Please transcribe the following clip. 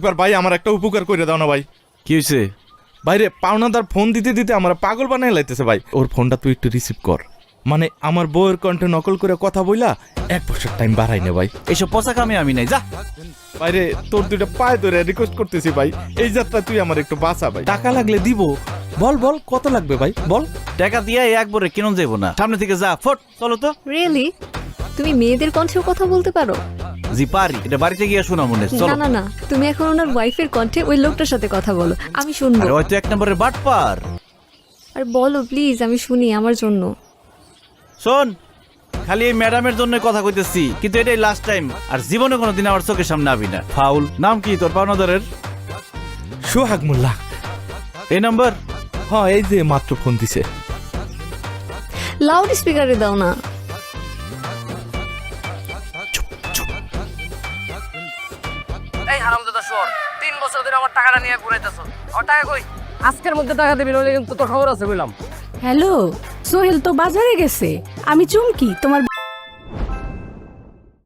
একবার ভাই আমার একটা উপকার করে দাও না ভাই। কি হয়েছে? বাইরে পাওনাদার ফোন দিতে দিতে আমার পাগল বানাই লাইতেছে ভাই। ওর ফোনটা তুই একটু রিসিভ কর। মানে আমার বউয়ের কণ্ঠে নকল করে কথা বইলা 1 বছর টাইম বাড়াই নে ভাই। এইসব পচা কামে আমি নাই, যা। বাইরে তোর দুইটা পায়ে ধরে রিকোয়েস্ট করতেছি ভাই, এই যাত্রা তুই আমার একটু বাঁচা ভাই। টাকা লাগলে দিব। বল বল কত লাগবে ভাই বল। টাকা দিয়ে একবারে কিনুন যাইব না, সামনে থেকে যা, ফট চলো তো। রিয়েলি? তুমি মেয়েদের কণ্ঠেও কথা বলতে পারো? জি পারি, এটা বাড়িতে গিয়ে শোনা মনে না চলো। না না, তুমি এখন ওনার ওয়াইফের কণ্ঠে ওই লোকটার সাথে কথা বলো, আমি শুনবো। আরে হয়তো 1 নম্বরের বাটপার। আর বলো প্লিজ, আমি শুনি আমার জন্য। শোন, খালি এই ম্যাডামের জন্য কথা কইতেছি, কিন্তু এটাই লাস্ট টাইম, আর জীবনে কোনোদিন আমার চোখের সামনে আবি না। ফাউল। নাম কি তোর পাওনাদারের? সোহাগ মোল্লা। এই নাম্বার? হ্যাঁ এই যে মাত্র ফোন দিছে। লাউড স্পিকারে দাও না। এই হারামজাদা শোর, 3 বছর ধরে আমার টাকাটা নিয়ে ঘুরাইতেছো। আমার টাকা কই? আজকের মধ্যে টাকা দিবি, নইলে কিন্তু তোর খবর আছে বললাম। হ্যালো, সোহেল তো বাজারে গেছে। আমি চুমকি, তোমার